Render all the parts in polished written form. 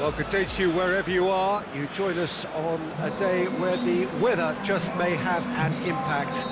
Well, good day to you wherever you are. You join us on a day where the weather just may have an impact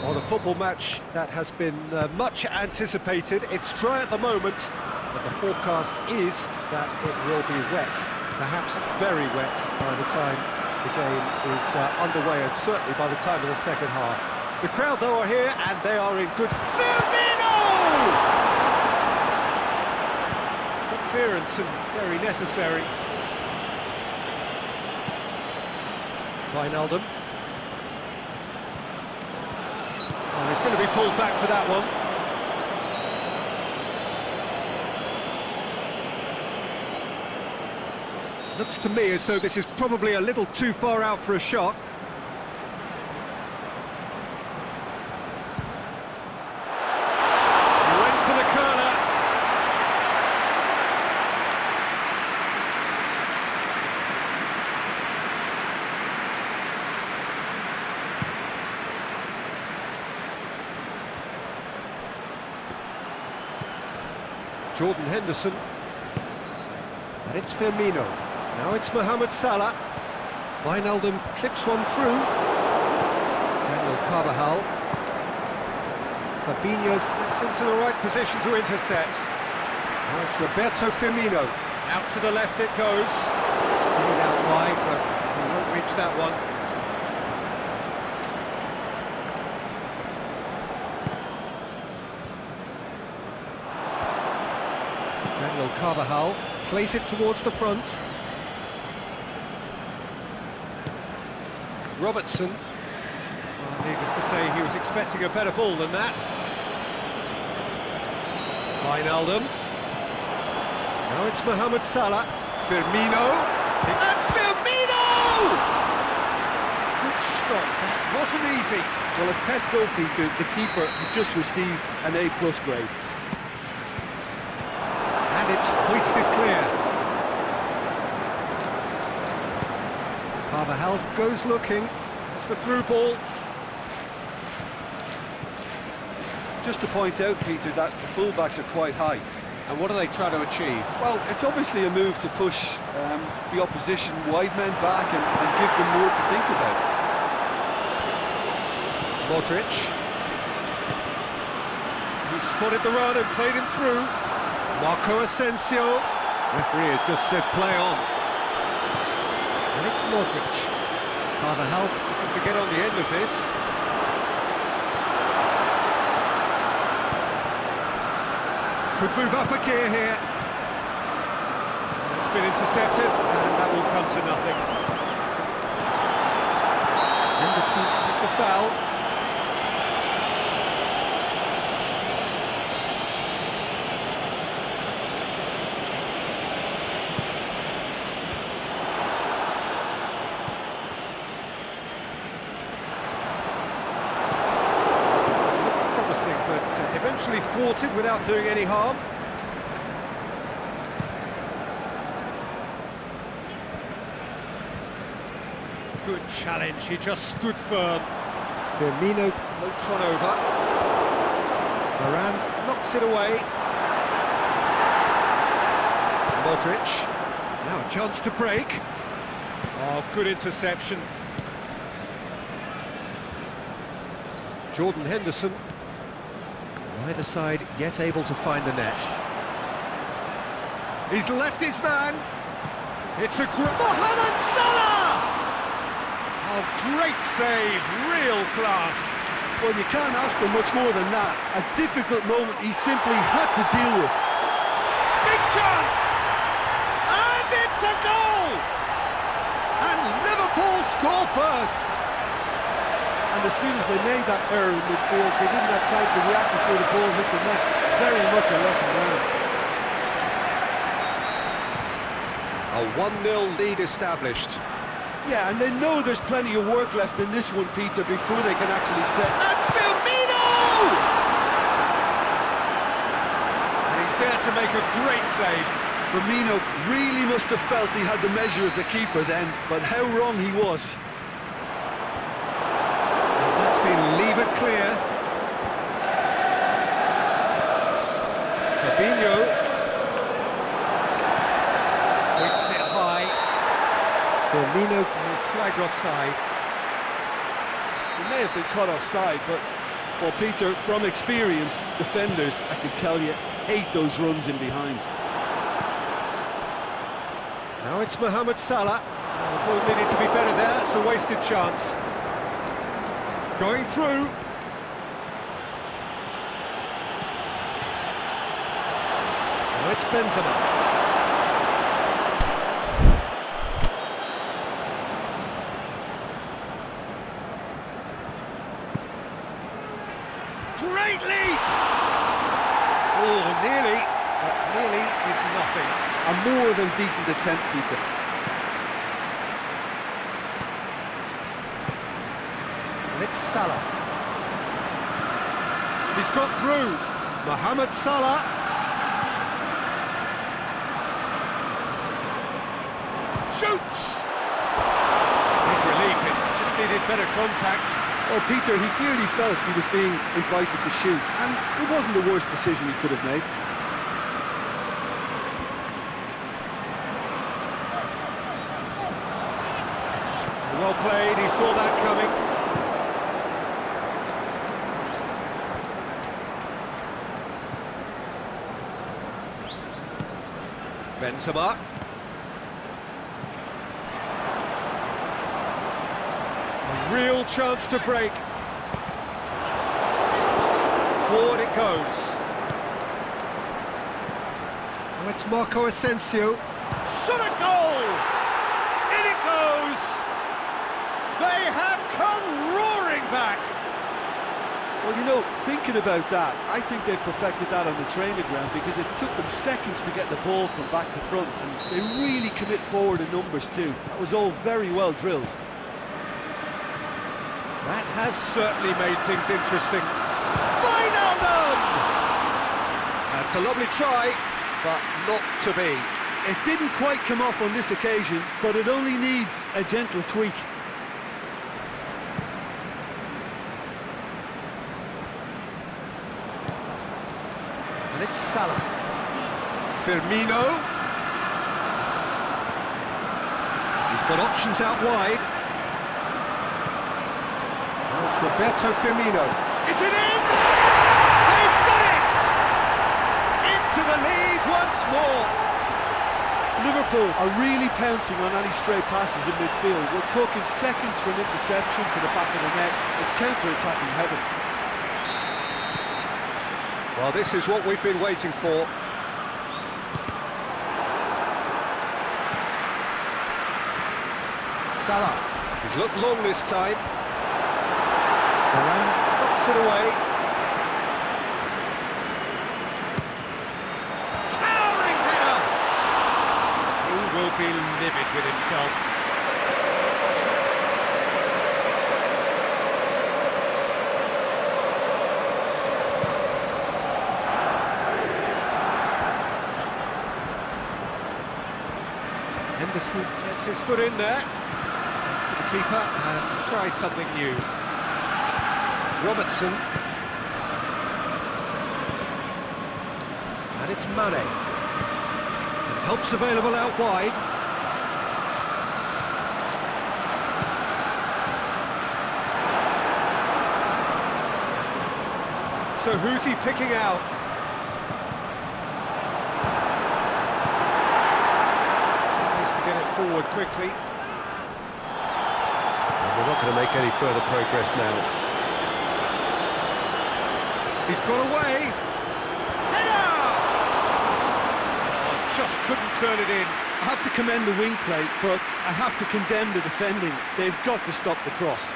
on a football match that has been much anticipated. It's dry at the moment, but the forecast is that it will be wet, perhaps very wet by the time the game is underway, and certainly by the time of the second half. The crowd, though, are here, and they are in good... Firmino! Clearance and very necessary. Wijnaldum. Oh, he's going to be pulled back for that one. Looks to me as though this is probably a little too far out for a shot. He went for the curler. Jordan Henderson, and it's Firmino. Now it's Mohamed Salah. Wijnaldum clips one through. Daniel Carvajal. Fabinho gets into the right position to intercept. Now it's Roberto Firmino. Out to the left it goes. Stayed out wide, but he won't reach that one. Daniel Carvajal plays it towards the front. Robertson. Well, needless to say, he was expecting a better ball than that. Wijnaldum. Now it's Mohamed Salah. Firmino. And Firmino! Good stop. That wasn't easy. Well, as Tesco, Peter, the keeper has just received an A+ grade. And it's hoisted clear. Carvajal goes looking. It's the through ball. Just to point out, Peter, that the fullbacks are quite high. And what are they trying to achieve? Well, it's obviously a move to push the opposition wide men back and give them more to think about. Modric. He spotted the run and played him through. Marco Asensio. Referee has just said play on. And it's Modric. Carvajal looking to get on the end of this. Could move up a gear here. It's been intercepted, and that will come to nothing. Henderson with the foul. Eventually thwarted without doing any harm. Good challenge, he just stood firm. Firmino floats one over. Varane knocks it away. Modric, now a chance to break. Oh, good interception. Jordan Henderson. Either side yet able to find the net. He's left his man. It's a Mohamed Salah! Oh, great save, real class. Well, you can't ask for much more than that. A difficult moment he simply had to deal with. Big chance! And it's a goal! And Liverpool score first. And as soon as they made that error in midfield, they didn't have time to react before the ball hit the net. Very much a lesson learned. A 1-0 lead established. Yeah, and they know there's plenty of work left in this one, Peter, before they can actually set. And Firmino! And he's there to make a great save. Firmino really must have felt he had the measure of the keeper then, but how wrong he was. That's been leave it clear. Fabinho. Hoists it high. Firmino is flagged offside. He may have been caught offside, but, well, Peter, from experience, defenders, I can tell you, hate those runs in behind. Now it's Mohamed Salah. The ball needed to be better there, it's a wasted chance. Going through. Now it's Benzema. Great leap! Oh, nearly, but nearly is nothing. A more than decent attempt, Peter. And it's Salah. He's got through. Mohamed Salah. Shoots! Big relief, it just needed better contact. Well, Peter, he clearly felt he was being invited to shoot, and it wasn't the worst decision he could have made. Well played, he saw that coming. Benzema. A real chance to break. Forward it goes. Oh, it's Marco Asensio. Shot a goal! In it goes! They have come roaring back! Well, you know, thinking about that, I think they perfected that on the training ground because it took them seconds to get the ball from back to front, and they really commit forward in numbers too. That was all very well drilled. That has certainly made things interesting. Wijnaldum! That's a lovely try, but not to be. It didn't quite come off on this occasion, but it only needs a gentle tweak. And it's Salah. Firmino. He's got options out wide. Now it's Roberto Firmino. Is it in? They've done it! Into the lead once more. Liverpool are really pouncing on any stray passes in midfield. We're talking seconds from interception to the back of the net. It's counter-attacking heaven. Well, this is what we've been waiting for. Salah. He's looked long this time. Varane knocks it away. Towering header! He will be livid with himself. Henderson gets his foot in there to the keeper and tries something new. Robertson. And it's Mane. And help's available out wide. So who's he picking out? Forward quickly. And they're not going to make any further progress now. He's got away. Header! Oh, just couldn't turn it in. I have to commend the wing play, but I have to condemn the defending. They've got to stop the cross.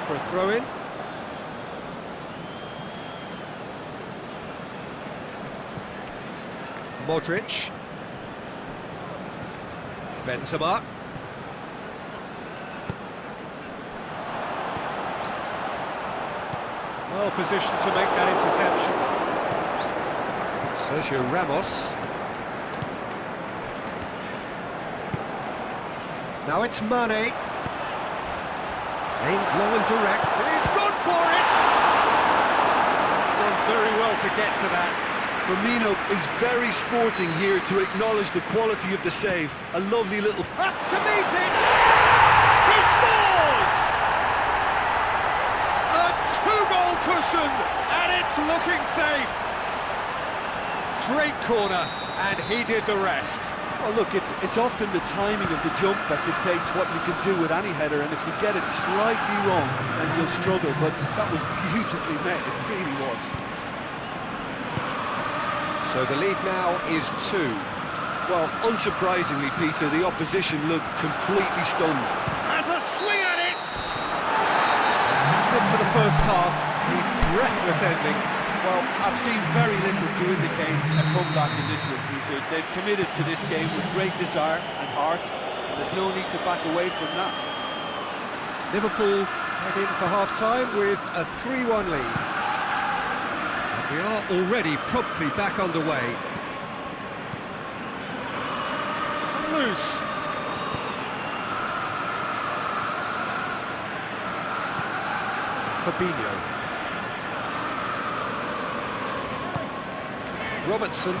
For a throw-in. Modric. Benzema. Well positioned to make that interception. Sergio Ramos. Now it's Mane. Aimed low and direct. He's gone for it! Done very well to get to that. Firmino is very sporting here to acknowledge the quality of the save. A lovely little... Up to meet it! He scores! A two-goal cushion, and it's looking safe. Great corner, and he did the rest. Well, look, it's often the timing of the jump that dictates what you can do with any header, and if you get it slightly wrong, then you'll struggle, but that was beautifully met, it really was. So the lead now is 2. Well, unsurprisingly, Peter, the opposition looked completely stunned. Has a swing at it! That's it for the first half. His breathless ending. Well, I've seen very little to indicate a comeback in this one, Peter. They've committed to this game with great desire and heart, and there's no need to back away from that. Liverpool head in for half-time with a 3-1 lead. And we are already promptly back underway. It's come loose. Fabinho. Robertson.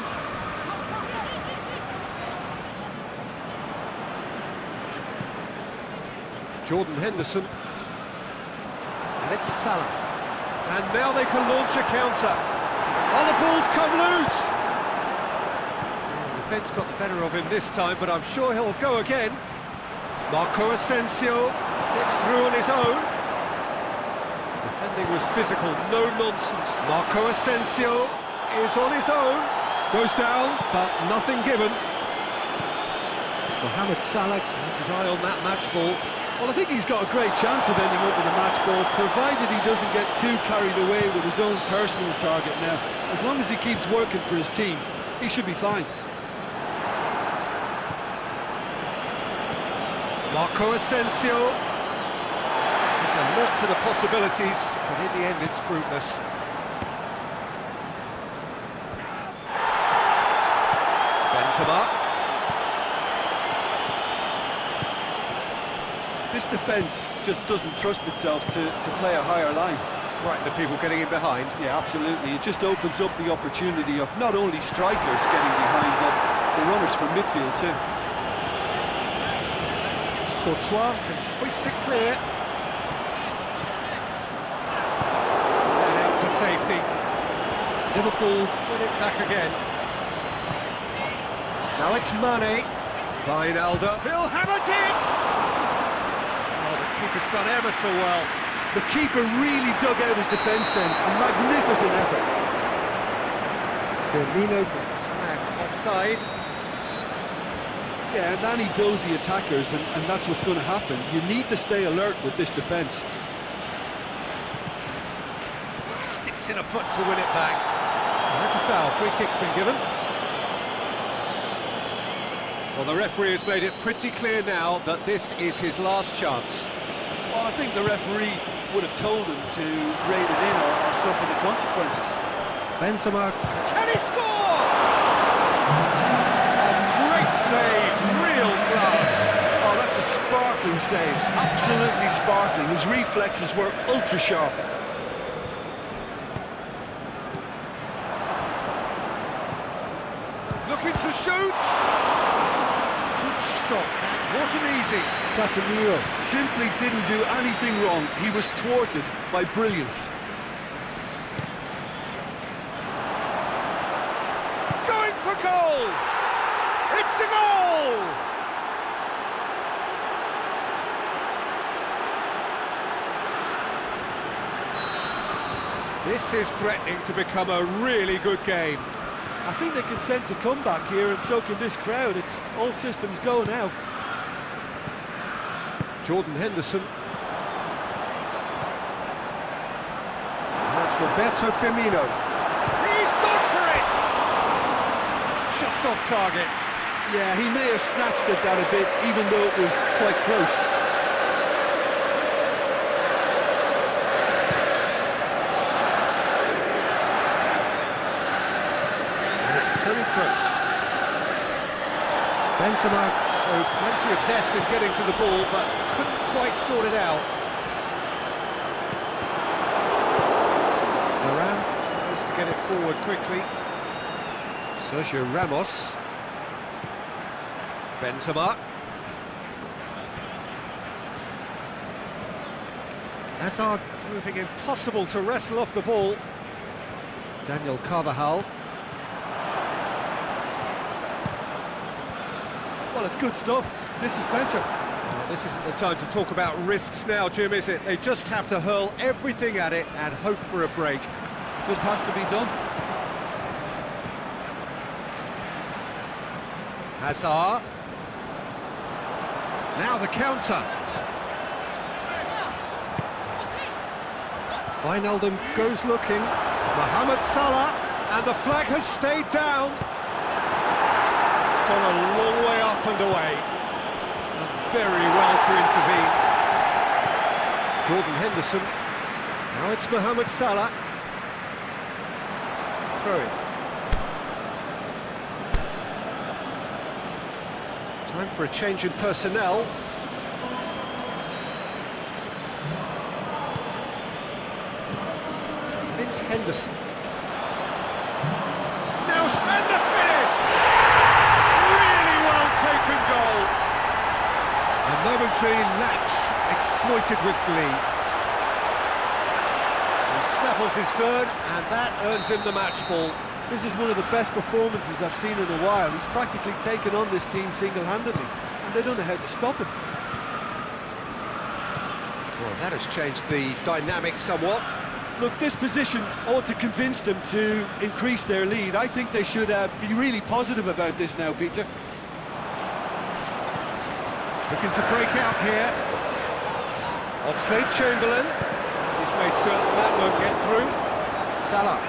Jordan Henderson. And it's Salah. And now they can launch a counter. Oh, the ball's come loose! The defence got the better of him this time, but I'm sure he'll go again. Marco Asensio gets through on his own. Defending was physical, no nonsense. Marco Asensio is on his own, goes down, but nothing given. Mohamed Salah has his eye on that match ball. Well, I think he's got a great chance of ending up with a match ball, provided he doesn't get too carried away with his own personal target now. As long as he keeps working for his team, he should be fine. Marco Asensio is alert to the possibilities, but in the end it's fruitless. Benzema. This defence just doesn't trust itself to play a higher line. Frighten the people getting in behind. Yeah, absolutely. It just opens up the opportunity of not only strikers getting behind, but the runners from midfield too. Courtois can hoist it clear. And out to safety. Liverpool win it back again. Now it's Mane. Wijnaldum. He'll have it in! Keeper's done ever so well. The keeper really dug out his defence then. A magnificent effort. Firmino gets flagged offside. Yeah, and any dozy attackers, and that's what's going to happen. You need to stay alert with this defence. Sticks in a foot to win it back. And that's a foul. Free kick's been given. Well, the referee has made it pretty clear now that this is his last chance. Well, I think the referee would have told him to rate it in or suffer the consequences. Benzema, can he score? A great save, real class. Oh, that's a sparkling save, absolutely sparkling. His reflexes were ultra sharp. Looking to shoot. Good stop, that wasn't easy. Casemiro simply didn't do anything wrong. He was thwarted by brilliance. Going for goal! It's a goal! This is threatening to become a really good game. I think they can sense a comeback here, and so can this crowd. It's all systems go now. Jordan Henderson. That's Roberto Firmino. He's gone for it! Just off target. Yeah, he may have snatched at that a bit, even though it was quite close. And it's Toni Kroos. Benzema Showed plenty of zest in getting to the ball, but couldn't quite sort it out. Moran tries to get it forward quickly. Sergio Ramos. Benzema. Hazard proving impossible to wrestle off the ball. Daniel Carvajal. Well, it's good stuff. This is better. Well, this isn't the time to talk about risks now, Jim, is it? They just have to hurl everything at it and hope for a break. Just has to be done. Hazard. Now the counter. Wijnaldum goes looking. Mohamed Salah, and the flag has stayed down. It's gone a long way up and away. Done very well to intervene. Jordan Henderson. Now it's Mohamed Salah. Throw it. Time for a change in personnel. It's Henderson. Now and the finish! Really well taken goal. A momentary lapse exploited with glee. He snaffles his third, and that earns him the match ball. This is one of the best performances I've seen in a while. He's practically taken on this team single-handedly, and they don't know how to stop him. Well, that has changed the dynamic somewhat. Look, this position ought to convince them to increase their lead. I think they should be really positive about this now, Peter. Looking to break out here. Oxlade-Chamberlain. He's made certain that won't get through. Salah.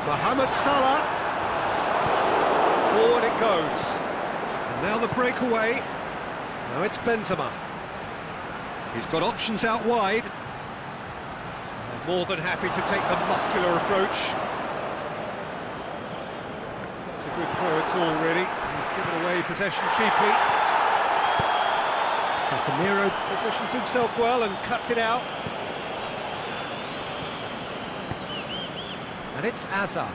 Mohamed Salah. Forward it goes. And now the breakaway. Now it's Benzema. He's got options out wide. More than happy to take the muscular approach. It's a good throw at all, really. He's given away possession cheaply. Casemiro positions himself well and cuts it out. And it's Hazard.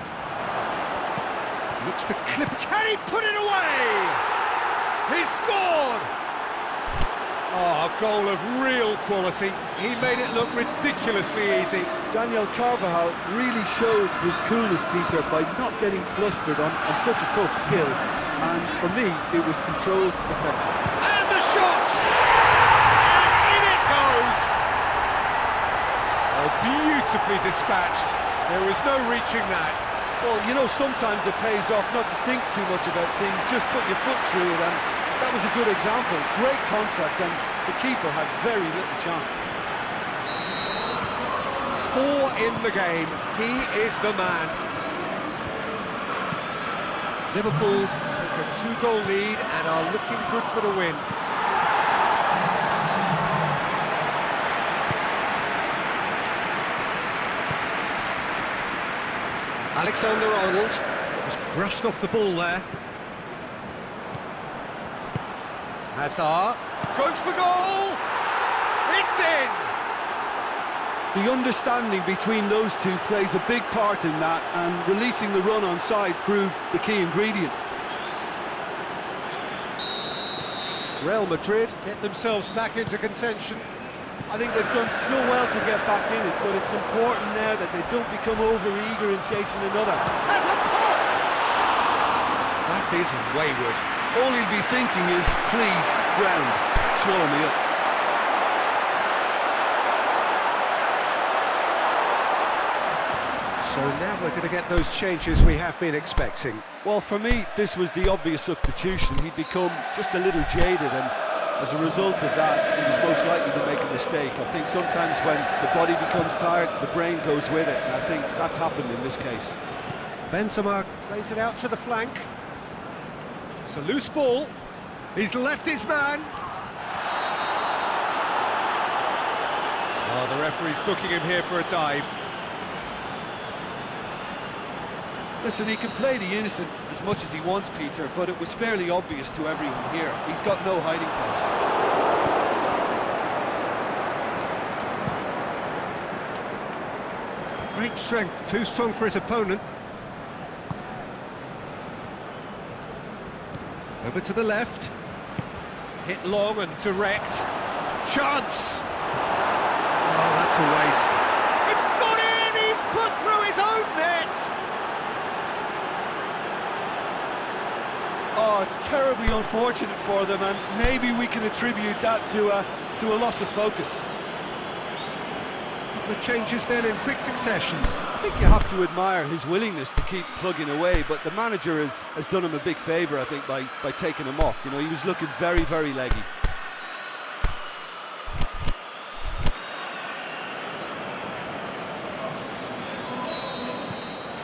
Looks to clip. Can he put it away? He scored! Oh, a goal of real quality. He made it look ridiculously easy. Daniel Carvajal really showed his coolness, Peter, by not getting flustered on such a tough skill. And for me, it was controlled perfection. And the shot! And in it goes! Oh, beautifully dispatched. There was no reaching that. Well, you know, sometimes it pays off not to think too much about things, just put your foot through it, and that was a good example. Great contact, and the keeper had very little chance. 4 in the game. He is the man. Liverpool take a 2-goal lead and are looking good for the win. Alexander-Arnold has brushed off the ball there. Hazard goes for goal! It's in! The understanding between those two plays a big part in that, and releasing the run on side proved the key ingredient. Real Madrid get themselves back into contention. I think they've done so well to get back in it, but it's important now that they don't become over-eager in chasing another. That's a pop! That is wayward. All he'll be thinking is, please, ground, swallow me up. So now we're going to get those changes we have been expecting. Well, for me, this was the obvious substitution. He'd become just a little jaded, and as a result of that, he was most likely to make a mistake. I think sometimes when the body becomes tired, the brain goes with it, and I think that's happened in this case. Benzema plays it out to the flank. It's a loose ball. He's left his man. Oh, the referee's booking him here for a dive. Listen, he can play the innocent as much as he wants, Peter, but it was fairly obvious to everyone here. He's got no hiding place. Great strength, too strong for his opponent. Over to the left. Hit long and direct. Chance! Oh, that's a waste. It's got in! He's put through his own net! Oh, it's terribly unfortunate for them, and maybe we can attribute that to a loss of focus. The changes then in quick succession. I think you have to admire his willingness to keep plugging away, but the manager has done him a big favour, I think, by taking him off. You know, he was looking very, very leggy.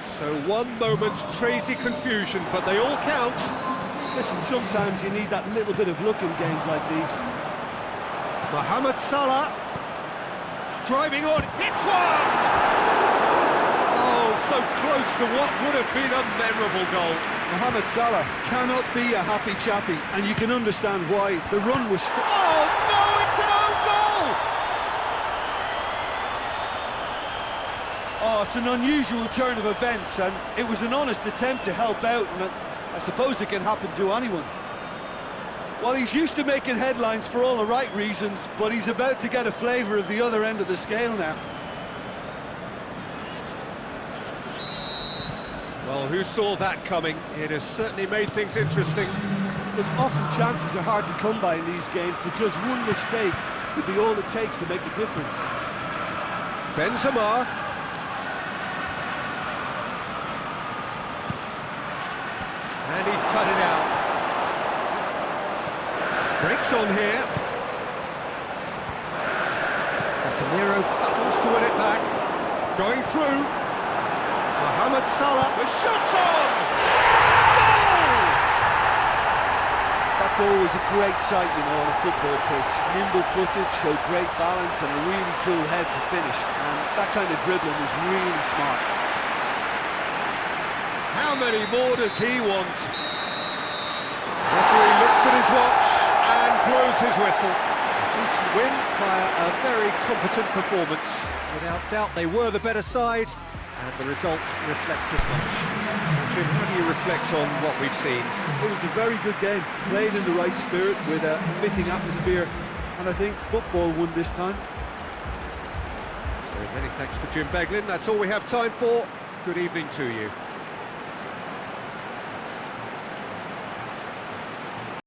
So one moment's crazy confusion, but they all count. Listen, sometimes you need that little bit of luck in games like these. Mohamed Salah, driving on, hits one! Oh, so close to what would have been a memorable goal. Mohamed Salah cannot be a happy chappy, and you can understand why. The run was... Oh, no, it's an own goal! Oh, it's an unusual turn of events, and it was an honest attempt to help out, and I suppose it can happen to anyone. Well, he's used to making headlines for all the right reasons, but he's about to get a flavour of the other end of the scale now. Well, who saw that coming? It has certainly made things interesting. Look, often chances are hard to come by in these games, so just one mistake could be all it takes to make the difference. Benzema. And he's cut it out. Breaks on here. Casemiro battles to win it back. Going through. Mohamed Salah with shots on! Goal! That's always a great sight, you know, on a football pitch. Nimble-footed, showed great balance and a really cool head to finish. And that kind of dribbling is really smart. How many more does he want? Referee looks at his watch and blows his whistle. Decent win via a very competent performance. Without doubt, they were the better side, and the result reflects as much. Jim, how do you reflect on what we've seen? It was a very good game, played in the right spirit with a fitting atmosphere, and I think football won this time. So many thanks to Jim Beglin. That's all we have time for. Good evening to you.